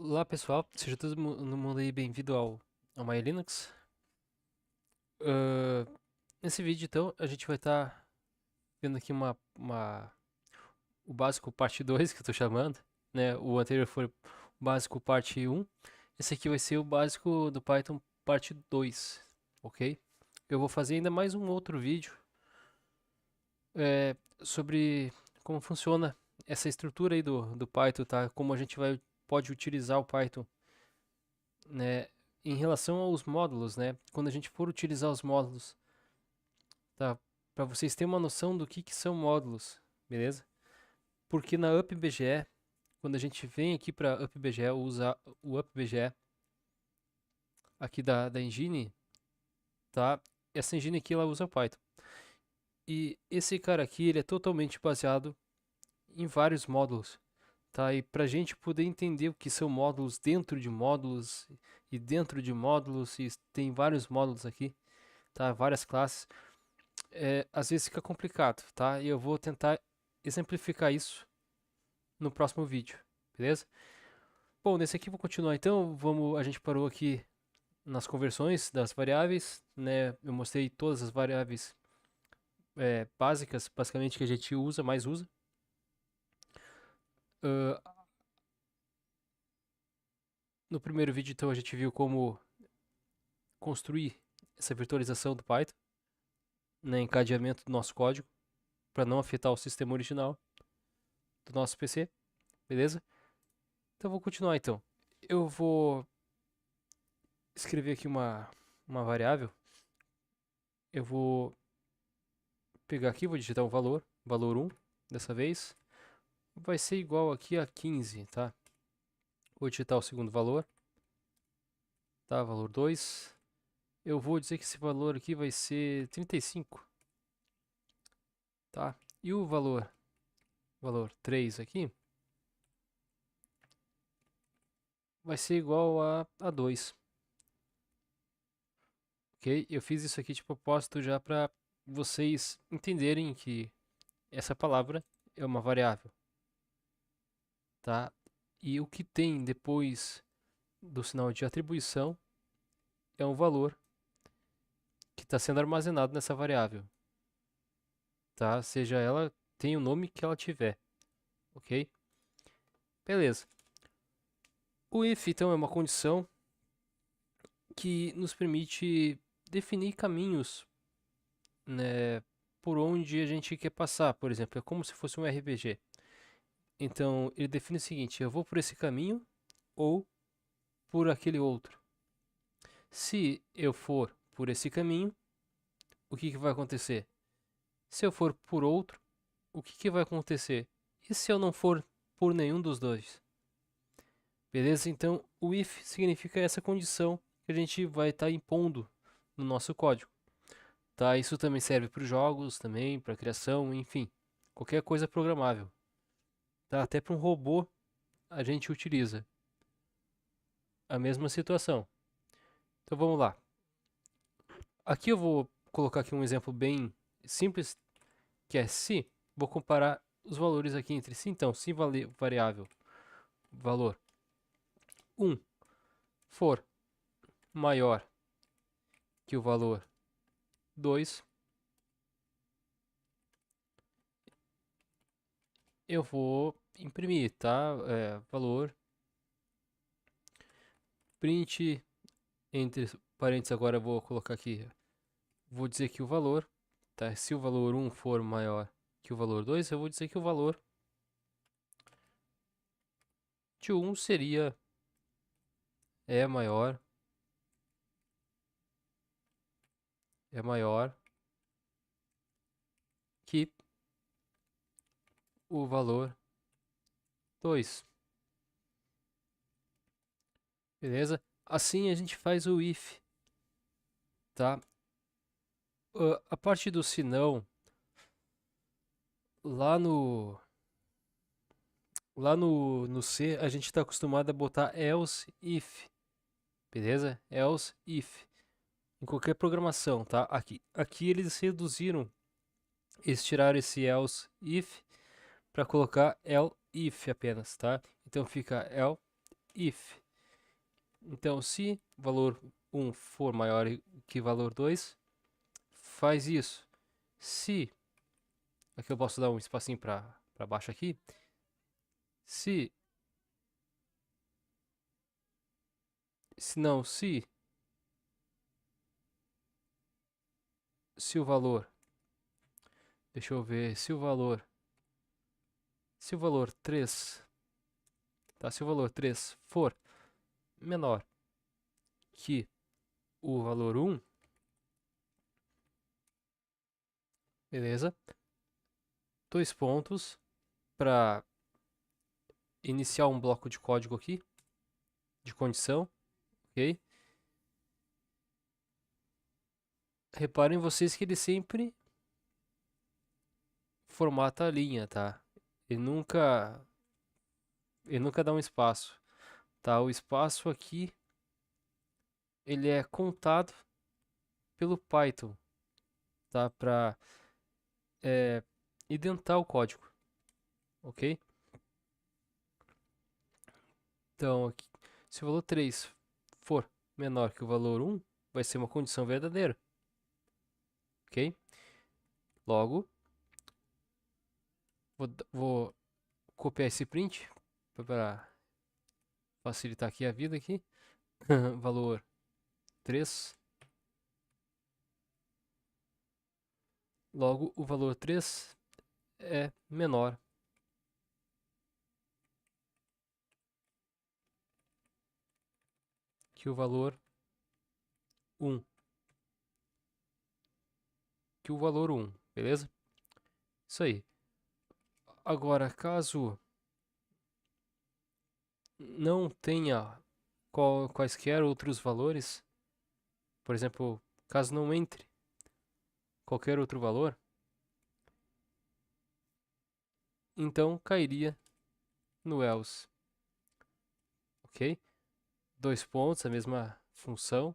Olá pessoal, seja todo mundo aí bem-vindo ao My Linux. Ah, Nesse vídeo então a gente vai estar vendo aqui o básico parte 2 que eu tô chamando, né? O anterior foi o básico parte um. Esse aqui vai ser o básico do Python parte 2, ok? Eu vou fazer ainda mais um outro vídeo sobre como funciona essa estrutura aí do Python, tá? Como a gente pode utilizar o Python, né, em relação aos módulos, né? Quando a gente for utilizar os módulos, tá? Para vocês terem uma noção do que são módulos, beleza? Porque na UpBGE, quando a gente vem aqui para UpBGE, usa o UpBGE aqui da Engine, tá? Essa engine aqui ela usa Python. E esse cara aqui, ele é totalmente baseado em vários módulos, tá? E para a gente poder entender o que são módulos dentro de módulos e dentro de módulos, e tem vários módulos aqui, tá? Várias classes. Às vezes fica complicado, tá? E eu vou tentar exemplificar isso no próximo vídeo, beleza? Bom, nesse aqui vou continuar então. A gente parou aqui nas conversões das variáveis, né? Eu mostrei todas as variáveis básicas, basicamente que a gente usa, mais usa. Ah, no primeiro vídeo então a gente viu como construir essa virtualização do Python, né? Encadeamento do nosso código para não afetar o sistema original do nosso PC, beleza? Então vou continuar então. Eu vou escrever aqui uma variável. Eu vou pegar aqui, vou digitar um valor, valor 1, dessa vez. Vai ser igual aqui a 15, tá? Vou digitar o segundo valor, tá? Valor 2. Eu vou dizer que esse valor aqui vai ser 35, tá? E o valor 3 aqui, vai ser igual a 2, ok? Eu fiz isso aqui de propósito já para vocês entenderem que essa palavra é uma variável, tá? E o que tem depois do sinal de atribuição é um valor que está sendo armazenado nessa variável, tá? Seja ela tem o nome que ela tiver, ok? Beleza. O if então é uma condição que nos permite definir caminhos, né, por onde a gente quer passar. Por exemplo, é como se fosse um RPG. Então ele define o seguinte: eu vou por esse caminho ou por aquele outro. Se eu for por esse caminho, o que vai acontecer? Se eu for por outro, o que vai acontecer? E se eu não for por nenhum dos dois? Beleza? Então, o if significa essa condição que a gente vai estar impondo no nosso código. Tá? Isso também serve para os jogos, também para criação, enfim, qualquer coisa programável. Tá? Até para um robô a gente utiliza a mesma situação. Então vamos lá. Aqui eu vou colocar aqui um exemplo bem simples, que é se. Vou comparar os valores aqui entre si. Então, se variável valor 1 for maior que o valor 2, eu vou imprimir, tá? Valor print entre parênteses, agora eu vou colocar aqui, vou dizer que o valor, tá? Se o valor 1 for maior que o valor 2, eu vou dizer que o valor de 1 seria é maior é maior que o valor 2, beleza? Assim a gente faz o if, tá? A parte do senão, lá no no C, a gente está acostumado a botar else if, beleza? Else if, em qualquer programação, tá? Aqui eles reduziram, eles tiraram esse else if para colocar else if apenas, tá? Então fica else if. Então, se valor 1 for maior que valor 2, faz isso. Se, aqui eu posso dar um espacinho para baixo aqui. Se não, se o valor, deixa eu ver, se o valor 3, tá? Se o valor 3 for menor que o valor 1, beleza? 2 pontos para iniciar um bloco de código aqui, de condição, ok? Reparem vocês que ele sempre formata a linha, tá? Ele nunca dá um espaço, tá? O espaço aqui, ele é contado pelo Python, tá? Para identar o código, ok? Então, aqui, se o valor 3 for menor que o valor 1, vai ser uma condição verdadeira, ok? Logo, vou copiar esse print para facilitar aqui a vida aqui. Valor 3. Logo, o valor 3 é menor que o valor 1. Beleza? Isso aí. Agora, caso não tenha quaisquer outros valores, por exemplo, caso não entre qualquer outro valor, então cairia no else, ok? 2 pontos, a mesma função,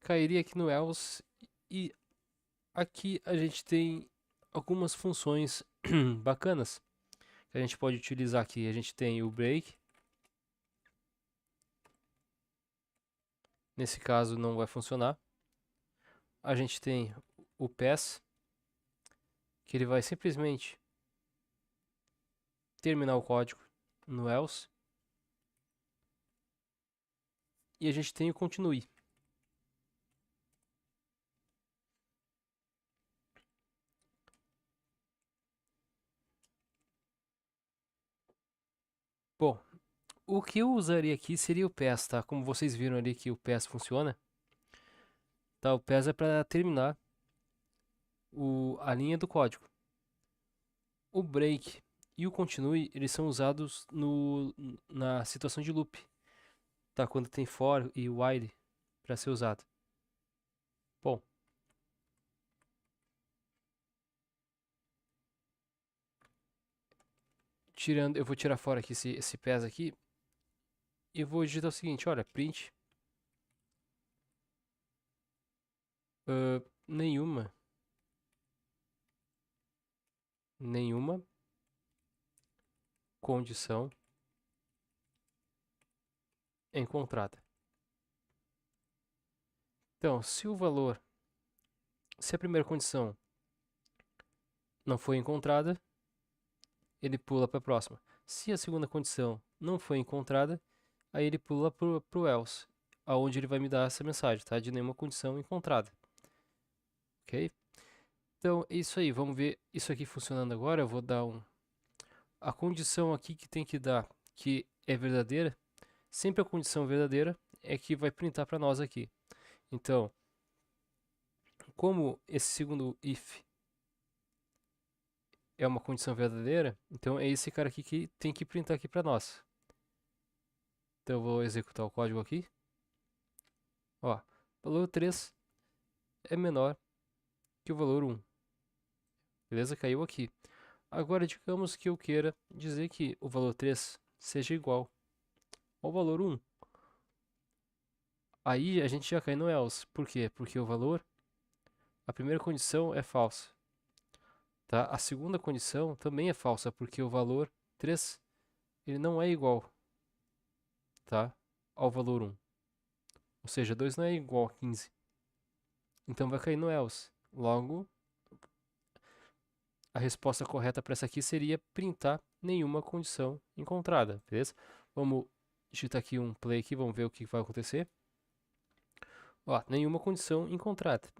cairia aqui no else e aqui a gente tem algumas funções bacanas que a gente pode utilizar aqui. A gente tem o break, nesse caso não vai funcionar. A gente tem o pass, que ele vai simplesmente terminar o código no else. E a gente tem o continue. Bom, o que eu usaria aqui seria o pass, tá? Como vocês viram ali que o pass funciona. Tá, o pass é para terminar a linha do código. O break e o continue, eles são usados na situação de loop. Tá? Quando tem for e while para ser usado. Bom, eu vou tirar fora aqui esse pass aqui e vou digitar o seguinte, olha, print nenhuma condição encontrada. Então, se a primeira condição não foi encontrada, ele pula para a próxima. Se a segunda condição não foi encontrada, aí ele pula para o else, aonde ele vai me dar essa mensagem, tá? De nenhuma condição encontrada. Ok? Então, é isso aí. Vamos ver isso aqui funcionando agora. Eu vou dar a condição aqui que tem que dar, que é verdadeira. Sempre a condição verdadeira é que vai printar para nós aqui. Então, como esse segundo if é uma condição verdadeira, então é esse cara aqui que tem que printar aqui para nós. Então eu vou executar o código aqui. Ó, valor 3 é menor que o valor 1. Beleza? Caiu aqui. Agora, digamos que eu queira dizer que o valor 3 seja igual ao valor 1. Aí a gente já cai no else. Por quê? Porque a primeira condição é falsa. Tá? A segunda condição também é falsa, porque o valor 3 ele não é igual. tá? Ao valor 1. Ou seja, 2 não é igual a 15. Então vai cair no else. Logo, a resposta correta para essa aqui seria printar nenhuma condição encontrada, beleza? Vamos digitar aqui um play aqui, vamos ver o que vai acontecer. Ó, nenhuma condição encontrada.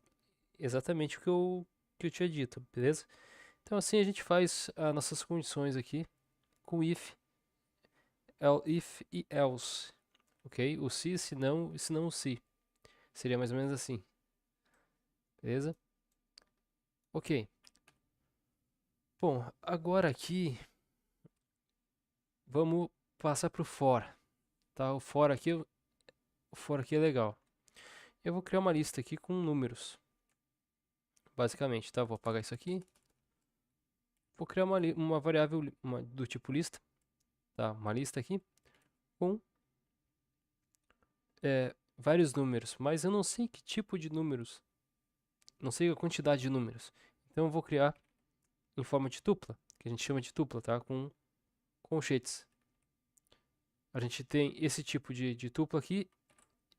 Exatamente o que eu tinha dito, beleza? Então assim a gente faz as nossas condições aqui com if e else, ok? O se não, e se não o se. Seria mais ou menos assim, beleza? Ok. Bom, agora aqui vamos passar para o for, tá? O for aqui é legal. Eu vou criar uma lista aqui com números, basicamente, tá? Vou apagar isso aqui. Vou criar uma variável do tipo lista, tá? Uma lista aqui com vários números, mas eu não sei que tipo de números, não sei a quantidade de números. Então eu vou criar em forma de tupla, que a gente chama de tupla, tá? Com colchetes. A gente tem esse tipo de tupla aqui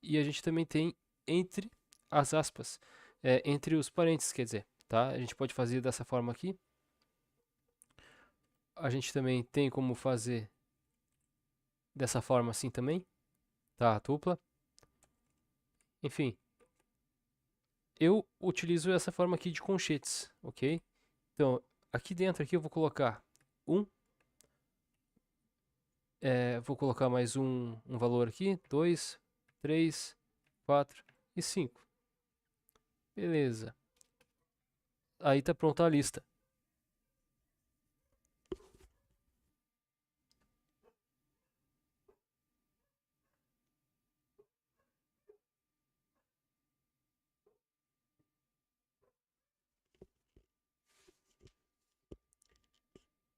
e a gente também tem entre as aspas, entre os parênteses, quer dizer, tá? A gente pode fazer dessa forma aqui. A gente também tem como fazer dessa forma assim também, tá? A tupla. Enfim, eu utilizo essa forma aqui de conchetes, ok? Então, aqui dentro aqui eu vou colocar um, vou colocar mais um valor aqui, 2, 3, 4 e 5. Beleza. Aí tá pronta a lista.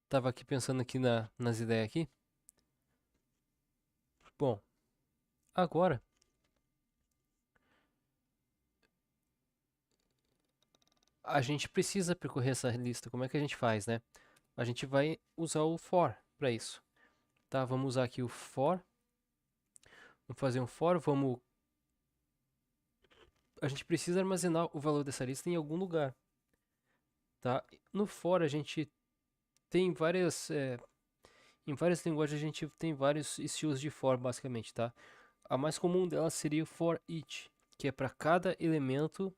Tava aqui pensando aqui nas ideias aqui. Bom, agora a gente precisa percorrer essa lista. Como é que a gente faz, né? A gente vai usar o for para isso. Tá? Vamos usar aqui o for. Vamos fazer um for, a gente precisa armazenar o valor dessa lista em algum lugar, tá? No for a gente tem em várias linguagens a gente tem vários estilos de for basicamente, tá? A mais comum delas seria o for each, que é para cada elemento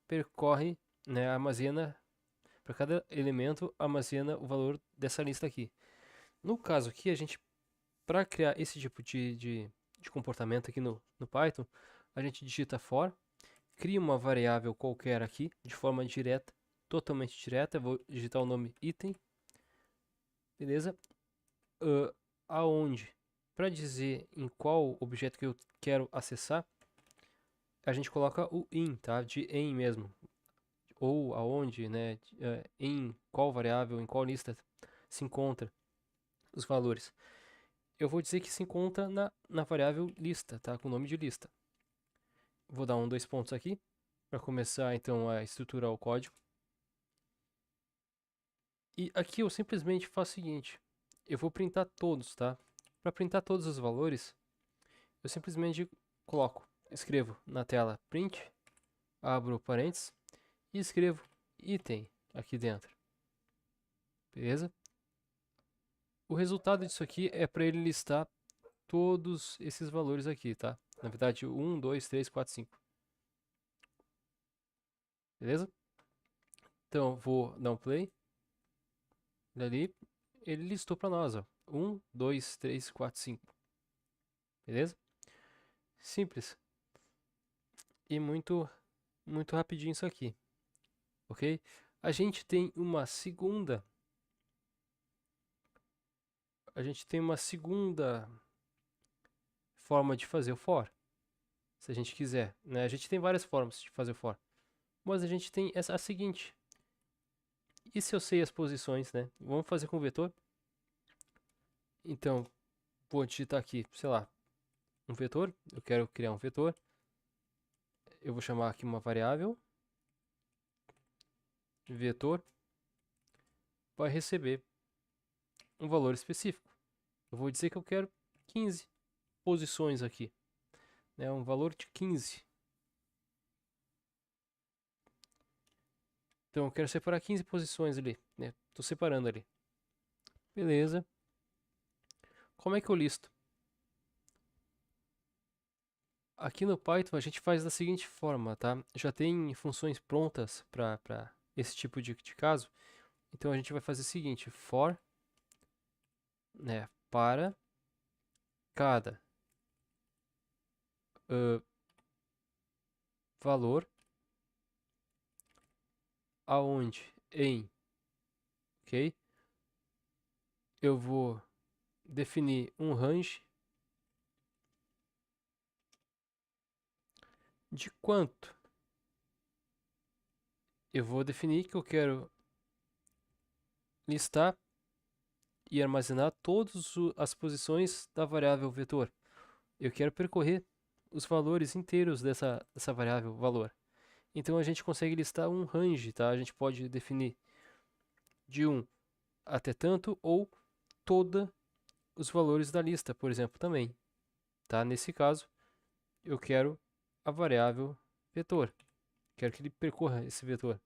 percorre, né, armazena, para cada elemento armazena o valor dessa lista aqui. No caso aqui, a gente, para criar esse tipo de comportamento aqui no Python, a gente digita for, cria uma variável qualquer aqui, de forma direta, totalmente direta. Eu vou digitar o nome item, beleza? Aonde, para dizer em qual objeto que eu quero acessar, a gente coloca o in, tá? De em mesmo, ou aonde, né? Em qual variável, em qual lista se encontra os valores. Eu vou dizer que se encontra na variável lista, tá? Com o nome de lista. Vou dar dois pontos aqui para começar então a estruturar o código. E aqui eu simplesmente faço o seguinte, eu vou printar todos, tá? Para printar todos os valores, eu simplesmente escrevo na tela print, abro parênteses e escrevo item aqui dentro. Beleza? O resultado disso aqui é para ele listar todos esses valores aqui, tá? Na verdade, 1, 2, 3, 4, 5. Beleza? Então, vou dar um play. Ali, ele listou para nós, ó. 1, 2, 3, 4, 5. Beleza? Simples. E muito rapidinho isso aqui. Ok? A gente tem uma segunda. A gente tem uma segunda forma de fazer o for. Se a gente quiser, né? A gente tem várias formas de fazer o for. Mas a gente tem a seguinte. E se eu sei as posições, né? Vamos fazer com o vetor. Então, vou digitar aqui, sei lá, um vetor. Eu quero criar um vetor. Eu vou chamar aqui uma variável. Vetor vai receber um valor específico. Eu vou dizer que eu quero 15. posições aqui, né? Um valor de 15. Então eu quero separar 15 posições ali, né? Tô separando ali. Beleza. Como é que eu listo? Aqui no Python a gente faz da seguinte forma, tá? Já tem funções prontas para esse tipo de caso. Então a gente vai fazer o seguinte: for, né, para cada valor aonde em, ok? Eu vou definir um range de quanto eu vou definir que eu quero listar e armazenar todas as posições da variável vetor. Eu quero percorrer os valores inteiros dessa variável valor. Então a gente consegue listar um range, tá? A gente pode definir de 1 até tanto ou todos os valores da lista, por exemplo, também, tá? Nesse caso, eu quero a variável vetor. Quero que ele percorra esse vetor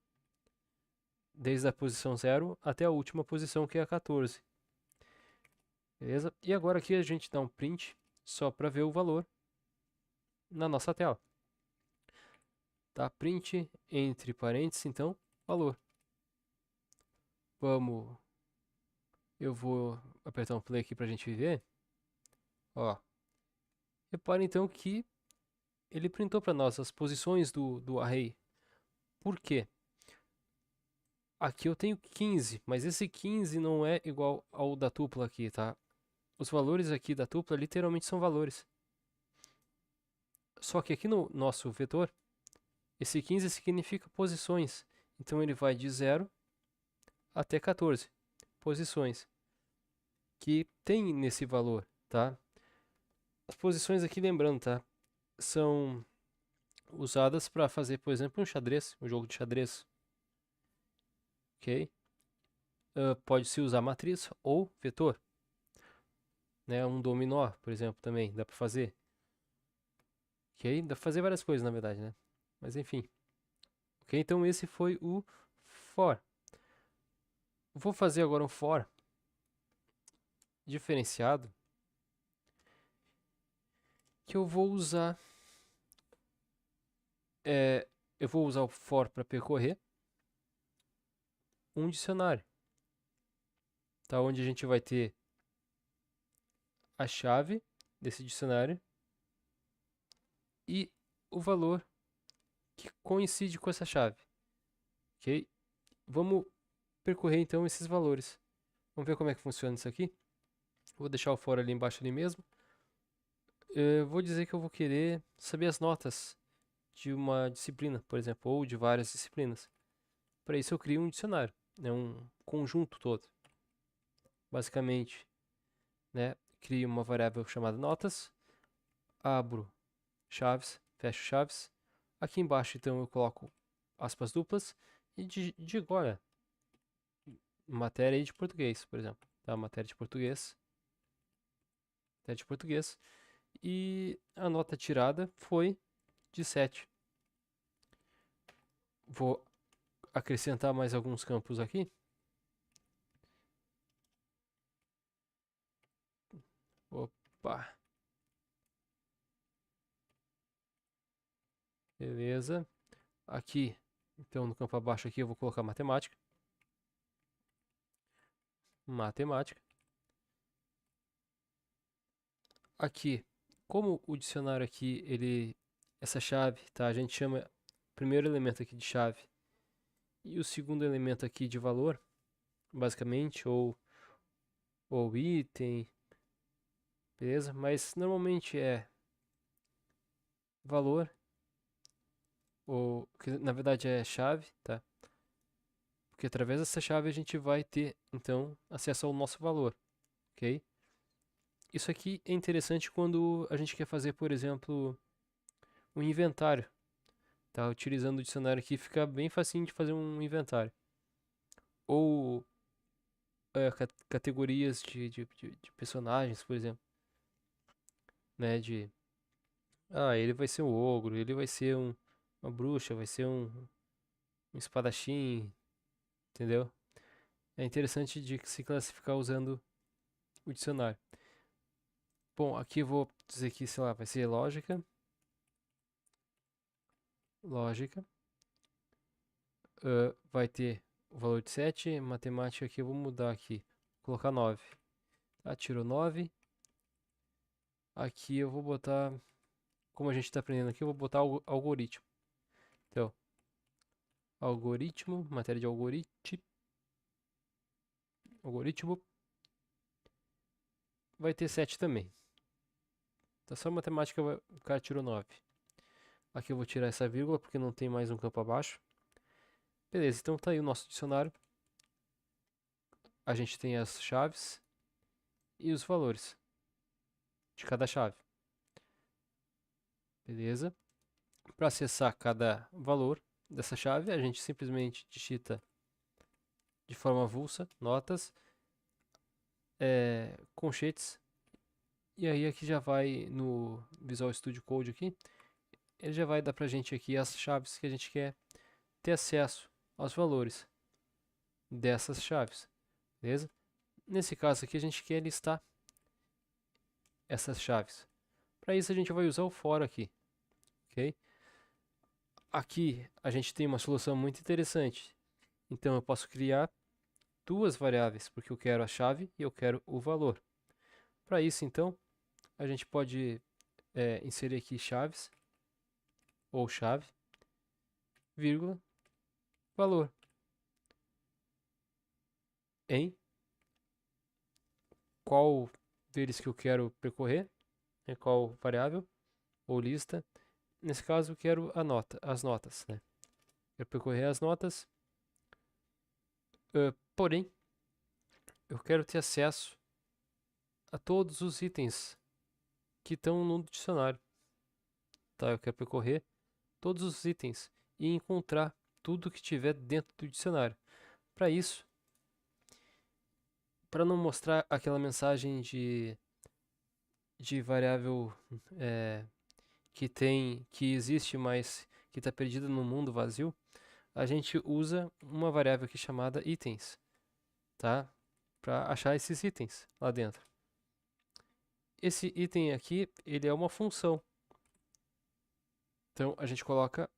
desde a posição 0 até a última posição, que é a 14. Beleza? E agora aqui a gente dá um print só para ver o valor na nossa tela. Tá? Print entre parênteses, então, valor. Vamos. Eu vou apertar um play aqui para a gente ver. Ó. Repare então que ele printou para nós as posições do array. Por quê? Aqui eu tenho 15, mas esse 15 não é igual ao da tupla aqui, tá? Os valores aqui da tupla literalmente são valores. Só que aqui no nosso vetor, esse 15 significa posições. Então ele vai de 0 até 14 posições que tem nesse valor, tá? As posições aqui, lembrando, tá? São usadas para fazer, por exemplo, um xadrez, um jogo de xadrez. Ok? Pode-se usar matriz ou vetor. Né? Um dominó, por exemplo, também dá para fazer. Ok? Dá para fazer várias coisas, na verdade, né? Mas enfim. Ok? Então esse foi o for. Vou fazer agora um for diferenciado que eu vou usar. Eu vou usar o for para percorrer um dicionário. Tá? Onde a gente vai ter a chave desse dicionário e o valor que coincide com essa chave. Ok? Vamos percorrer então esses valores. Vamos ver como é que funciona isso aqui. Vou deixar o for ali embaixo ali mesmo. Eu vou dizer que eu vou querer saber as notas de uma disciplina, por exemplo, ou de várias disciplinas. Para isso eu crio um dicionário, né, um conjunto todo. Basicamente, né, crio uma variável chamada notas, abro chaves, fecho chaves. Aqui embaixo então eu coloco aspas duplas e digo, olha, matéria de português, por exemplo, tá? Matéria de português, e a nota tirada foi de 7. Vou acrescentar mais alguns campos aqui. Opa, beleza. Aqui, então no campo abaixo aqui eu vou colocar matemática. Matemática. Aqui, como o dicionário aqui, essa chave, tá? A gente chama o primeiro elemento aqui de chave e o segundo elemento aqui de valor, basicamente, ou item, beleza? Mas normalmente é valor, ou que na verdade é chave, tá? Porque através dessa chave a gente vai ter, então, acesso ao nosso valor, ok? Isso aqui é interessante quando a gente quer fazer, por exemplo, um inventário. Tá? Utilizando o dicionário aqui fica bem facinho de fazer um inventário. Ou categorias de personagens, por exemplo. né, ele vai ser um ogro, ele vai ser uma bruxa, vai ser um espadachim, entendeu? É interessante de se classificar usando o dicionário. Bom, aqui eu vou dizer que, sei lá, vai ser lógica, vai ter o valor de 7, matemática aqui eu vou mudar aqui, vou colocar 9. Tá, tirou 9. Aqui eu vou botar, como a gente está aprendendo aqui, eu vou botar algoritmo. Então, algoritmo, matéria de algoritmo, vai ter 7 também. Então só matemática, o cara tirou 9. Aqui eu vou tirar essa vírgula porque não tem mais um campo abaixo. Beleza, então tá aí o nosso dicionário. A gente tem as chaves e os valores de cada chave. Beleza? Para acessar cada valor dessa chave, a gente simplesmente digita de forma avulsa, notas, colchetes, e aí aqui já vai no Visual Studio Code aqui, ele já vai dar pra gente aqui as chaves que a gente quer ter acesso aos valores dessas chaves, beleza? Nesse caso aqui a gente quer listar essas chaves. Para isso a gente vai usar o for aqui, ok? Aqui a gente tem uma solução muito interessante. Então eu posso criar duas variáveis, porque eu quero a chave e eu quero o valor. Para isso então, a gente pode inserir aqui chaves, ou chave, vírgula, valor, em qual deles que eu quero percorrer, qual variável, ou lista. Nesse caso eu quero as notas, né? Quero percorrer as notas, porém, eu quero ter acesso a todos os itens que estão no dicionário. Tá? Eu quero percorrer todos os itens e encontrar tudo que tiver dentro do dicionário. Para isso, para não mostrar aquela mensagem de variável que existe, mas que está perdida no mundo vazio, a gente usa uma variável aqui chamada itens, tá? Para achar esses itens lá dentro. Esse item aqui, ele é uma função. Então a gente coloca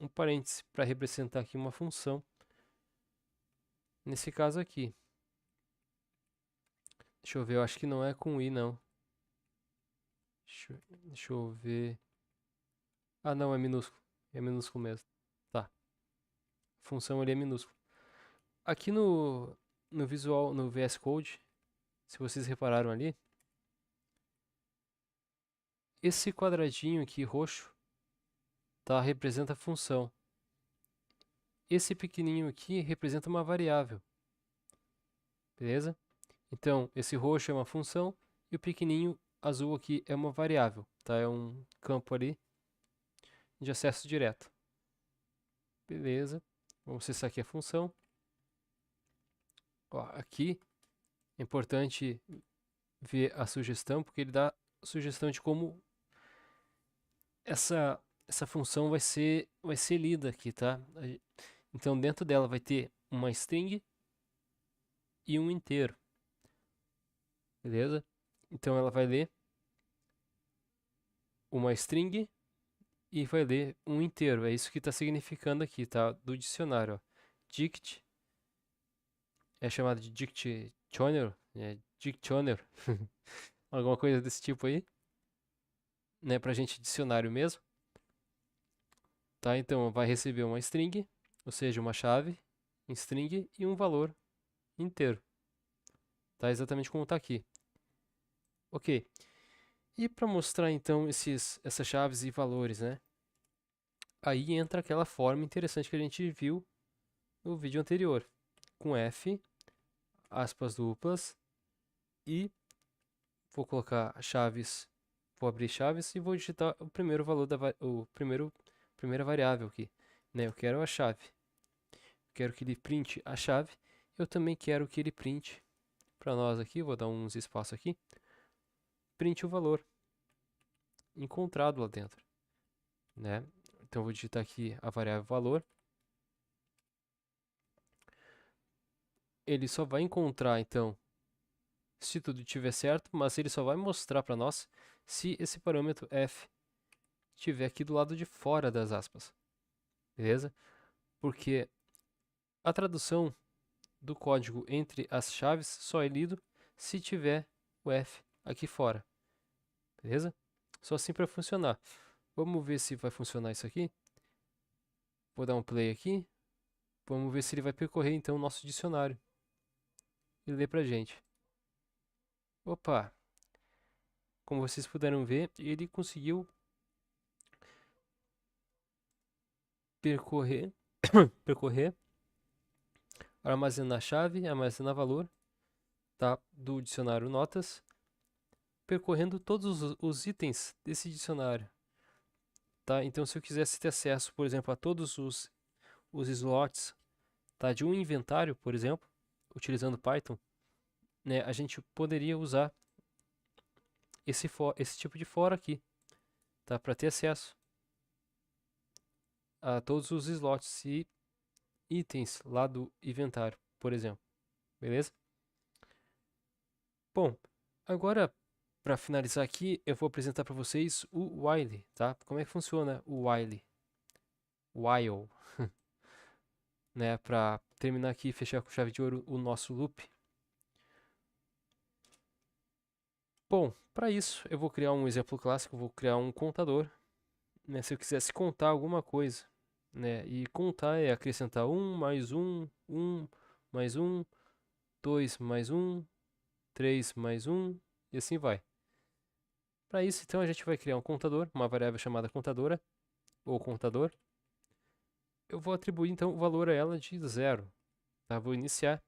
um parêntese para representar aqui uma função. Nesse caso aqui. Deixa eu ver, eu acho que não é com i não. Deixa eu ver. Ah, não, é minúsculo. É minúsculo mesmo. Tá. Função ali é minúsculo. Aqui no visual, no VS Code, se vocês repararam ali, esse quadradinho aqui roxo, tá, representa a função. Esse pequenininho aqui representa uma variável. Beleza? Então, esse roxo é uma função e o pequenininho azul aqui é uma variável, tá? É um campo ali de acesso direto. Beleza. Vamos acessar aqui a função. Ó, aqui é importante ver a sugestão, porque ele dá sugestão de como essa função vai ser lida aqui, tá? Então dentro dela vai ter uma string e um inteiro. Beleza? Então ela vai ler uma string e vai ler um inteiro. É isso que está significando aqui, tá? Do dicionário, ó. Dict é chamado de dictionary, dictionary, alguma coisa desse tipo aí, né? Pra gente dicionário mesmo. Tá? Então vai receber uma string, ou seja, uma chave em string e um valor inteiro. Tá? Exatamente como está aqui. Ok. E para mostrar então essas chaves e valores, né? Aí entra aquela forma interessante que a gente viu no vídeo anterior, com F, aspas duplas, e vou colocar chaves, vou abrir chaves e vou digitar o primeiro valor primeira variável aqui, né? Eu quero a chave. Quero que ele printe a chave. Eu também quero que ele printe para nós aqui, vou dar uns espaços aqui, printe o valor. encontrado lá dentro, né? Então eu vou digitar aqui a variável valor. Ele só vai encontrar então se tudo estiver certo, mas ele só vai mostrar para nós se esse parâmetro f estiver aqui do lado de fora das aspas, beleza? Porque a tradução do código entre as chaves só é lido se tiver o f aqui fora, beleza? Só assim para funcionar. Vamos ver se vai funcionar isso aqui. Vou dar um play aqui. Vamos ver se ele vai percorrer então o nosso dicionário e ler pra gente. Opa! Como vocês puderam ver, ele conseguiu percorrer, armazenar chave, armazenar valor, tá? Do dicionário notas, percorrendo todos os itens desse dicionário, tá? Então, se eu quisesse ter acesso, por exemplo, a todos os slots, tá? De um inventário, por exemplo, utilizando Python, né? A gente poderia usar esse tipo de for aqui, tá? Para ter acesso a todos os slots e itens lá do inventário, por exemplo. Beleza? Bom, agora para finalizar aqui, eu vou apresentar para vocês o while, tá? Como é que funciona o while? While, né? Para terminar aqui e fechar com chave de ouro o nosso loop. Bom, para isso eu vou criar um exemplo clássico, vou criar um contador, né? Se eu quisesse contar alguma coisa, né? E contar é acrescentar 1 mais 1, 1 mais 1, 2 mais 1, 3 mais 1 e assim vai. Para isso, então, a gente vai criar um contador, uma variável chamada contadora, ou contador. Eu vou atribuir, então, o valor a ela de 0. Tá? Vou iniciar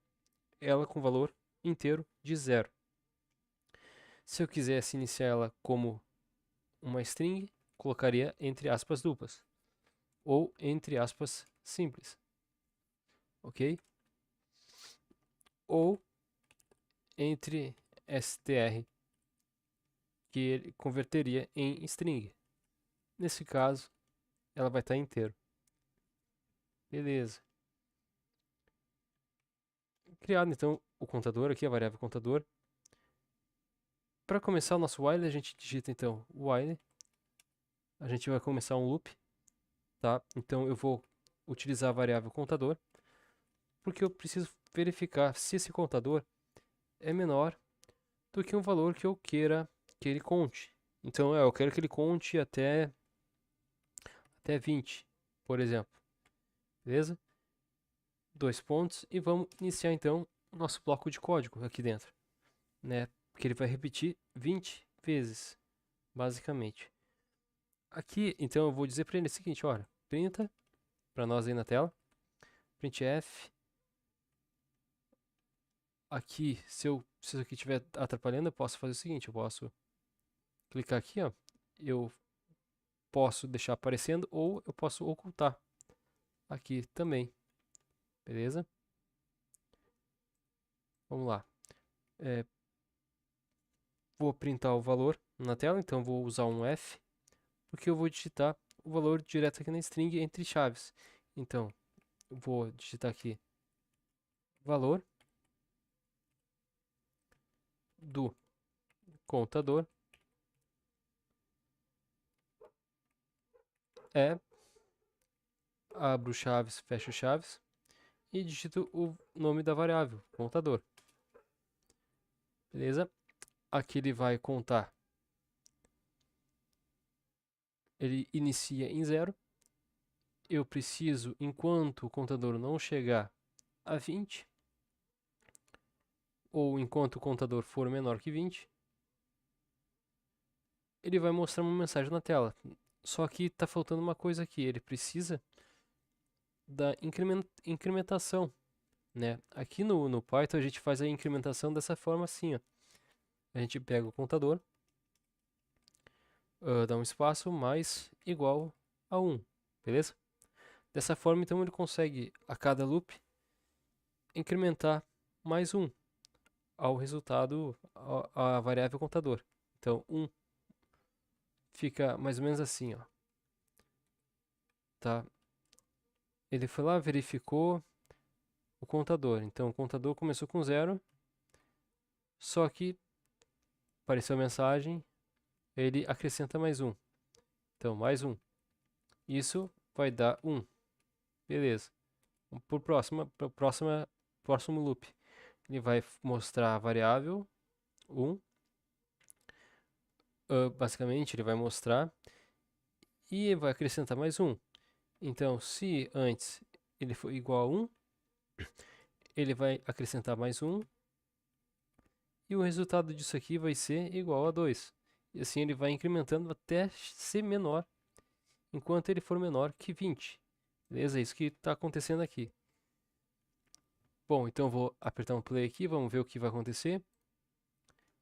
ela com valor inteiro de 0. Se eu quisesse iniciar ela como uma string, colocaria entre aspas duplas, ou entre aspas simples. Ok? Ou entre str, que ele converteria em string. Nesse caso, ela vai estar inteiro. Beleza. Criado então o contador aqui, a variável contador. Para começar o nosso while, a gente digita então while. A gente vai começar um loop, tá? Então eu vou utilizar a variável contador, porque eu preciso verificar se esse contador é menor do que um valor que eu queira que ele conte. Então eu quero que ele conte até 20, por exemplo. Beleza? 2 pontos e vamos iniciar então o nosso bloco de código aqui dentro, né? Que ele vai repetir 20 vezes, basicamente. Aqui, então, eu vou dizer para ele o seguinte, olha, printa para nós aí na tela, printf. Aqui, se isso aqui estiver atrapalhando, eu posso fazer o seguinte, eu posso clicar aqui, ó, eu posso deixar aparecendo ou eu posso ocultar aqui também, beleza? Vamos lá. Vou printar o valor na tela, então vou usar um F, porque eu vou digitar o valor direto aqui na string entre chaves. Então, vou digitar aqui valor do contador é, abro chaves, fecho chaves e digito o nome da variável, contador. Beleza? Aqui ele vai contar. Ele inicia em 0. Eu preciso, enquanto o contador não chegar a 20, ou enquanto o contador for menor que 20, ele vai mostrar uma mensagem na tela. Só que está faltando uma coisa aqui, ele precisa da incrementação, né? Aqui no Python a gente faz a incrementação dessa forma assim, ó. A gente pega o contador, dá um espaço mais igual a 1, beleza? Dessa forma, então, ele consegue, a cada loop, incrementar mais 1 ao resultado, a variável contador. Então, 1 fica mais ou menos assim, ó. Tá? Ele foi lá, verificou o contador. Então o contador começou com 0, só que apareceu a mensagem, ele acrescenta mais 1. Então mais 1. Isso vai dar 1. Beleza. Próximo loop. Ele vai mostrar a variável 1. Basicamente, ele vai mostrar e vai acrescentar mais 1. Então, se antes ele foi igual a 1, ele vai acrescentar mais 1. E o resultado disso aqui vai ser igual a 2. E assim ele vai incrementando até ser menor, enquanto ele for menor que 20. Beleza? É isso que está acontecendo aqui. Bom, então eu vou apertar um play aqui, vamos ver o que vai acontecer.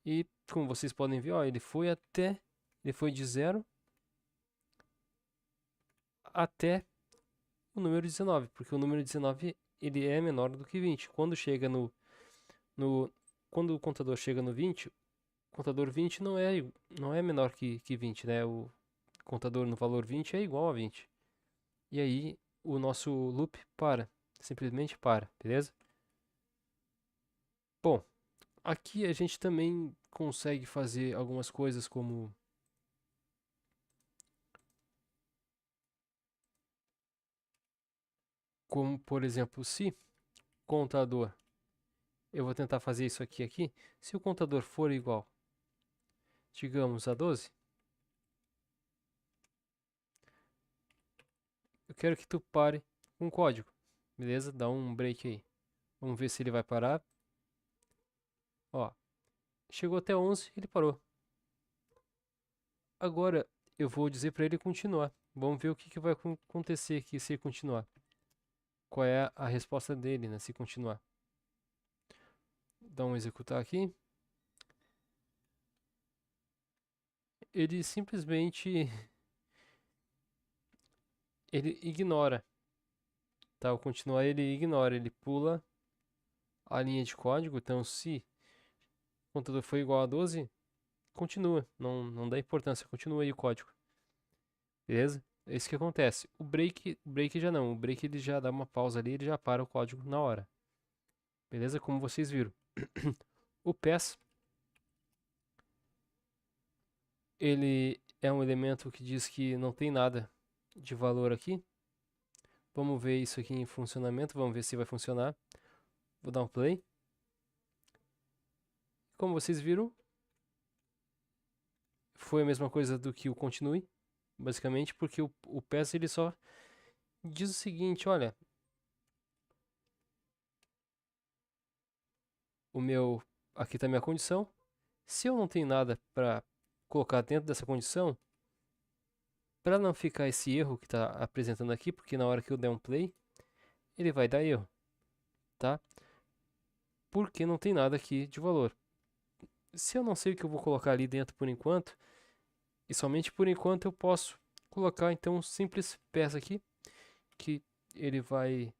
E como vocês podem ver, ó, ele foi de 0 até o número 19, porque o número 19 ele é menor do que 20. Quando o contador chega no 20, o contador 20 não é menor que 20, né? O contador no valor 20 é igual a 20. E aí o nosso loop para, simplesmente para, beleza? Bom, aqui a gente também consegue fazer algumas coisas como por exemplo, se contador, eu vou tentar fazer isso aqui, se o contador for igual, digamos, a 12, eu quero que tu pare com o código, beleza? Dá um break aí. Vamos ver se ele vai parar. Ó, chegou até 11, ele parou. Agora eu vou dizer para ele continuar. Vamos ver o que vai acontecer aqui se ele continuar. Qual é a resposta dele, né, se continuar. Dá um executar aqui. Ele simplesmente ele ignora, tá? O continuar ele ignora, ele pula a linha de código. Então, se o contador for igual a 12, continua, não dá importância, continua aí o código, beleza? É isso que acontece. O break já não, o break ele já dá uma pausa ali, ele já para o código na hora, beleza? Como vocês viram. O pass, ele é um elemento que diz que não tem nada de valor aqui. Vamos ver isso aqui em funcionamento, vamos ver se vai funcionar. Vou dar um play. Como vocês viram, foi a mesma coisa do que o continue, basicamente, porque o pass ele só diz o seguinte, olha, aqui está a minha condição. Se eu não tenho nada para colocar dentro dessa condição, para não ficar esse erro que está apresentando aqui, porque na hora que eu der um play, ele vai dar erro, tá? Porque não tem nada aqui de valor. Se eu não sei o que eu vou colocar ali dentro por enquanto, e somente por enquanto eu posso colocar então um simples pass aqui, que ele vai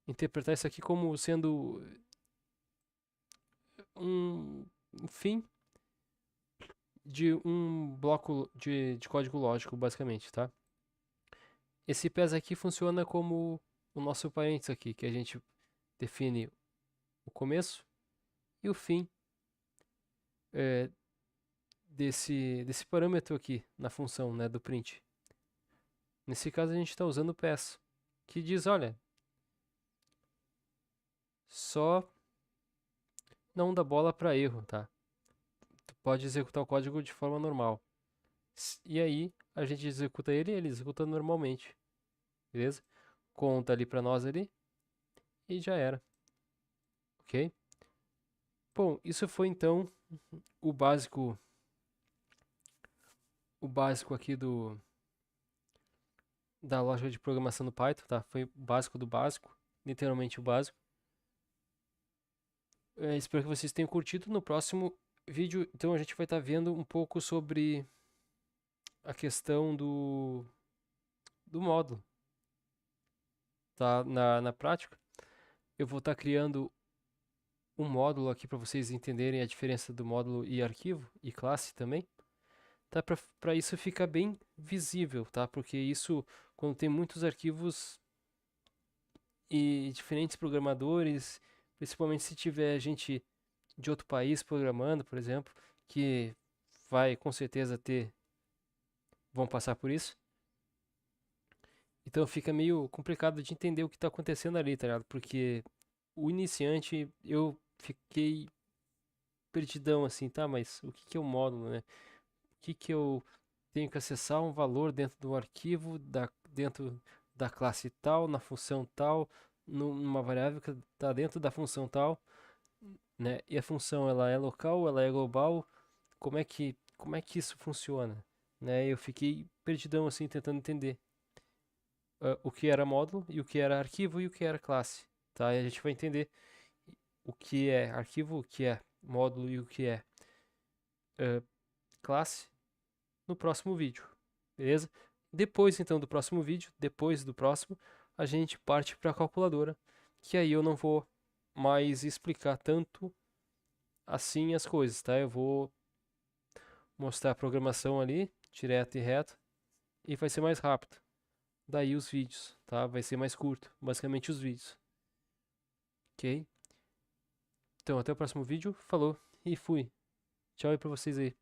interpretar isso aqui como sendo um fim de um bloco de código lógico, basicamente, tá? Esse pass aqui funciona como o nosso parênteses aqui, que a gente define o começo e o fim é, desse parâmetro aqui na função, né, do print. Nesse caso a gente está usando o pass, que diz, olha, só não dá bola para erro, tá? Tu pode executar o código de forma normal. E aí a gente executa ele executa normalmente, beleza? Conta ali para nós ali e já era, ok? Bom, isso foi então o básico aqui da lógica de programação do Python, tá? Foi o básico do básico, literalmente o básico. Espero que vocês tenham curtido. No próximo vídeo, então, a gente vai estar vendo um pouco sobre a questão do módulo, tá? Na prática, eu vou estar criando um módulo aqui para vocês entenderem a diferença do módulo e arquivo, e classe também, tá? Para isso ficar bem visível, tá? Porque isso, quando tem muitos arquivos e diferentes programadores, principalmente se tiver gente de outro país programando, por exemplo, que vai com certeza vão passar por isso. Então fica meio complicado de entender o que está acontecendo ali, tá ligado? Porque o iniciante, eu fiquei perdidão assim, tá? Mas o que que é o módulo, né? O que que eu tenho que acessar um valor dentro do arquivo, dentro da classe tal, na função tal, numa variável que está dentro da função tal, né? E a função, ela é local, ela é global, como é que isso funciona, né? Eu fiquei perdidão assim tentando entender o que era módulo e o que era arquivo e o que era classe, tá? E a gente vai entender o que é arquivo, o que é módulo e o que é classe no próximo vídeo, beleza? Depois então do próximo vídeo, depois do próximo, a gente parte para a calculadora, que aí eu não vou mais explicar tanto assim as coisas, tá? Eu vou mostrar a programação ali, direto e reto, e vai ser mais rápido. Daí os vídeos, tá? Vai ser mais curto, basicamente os vídeos. Ok? Então até o próximo vídeo, falou e fui. Tchau aí pra vocês aí.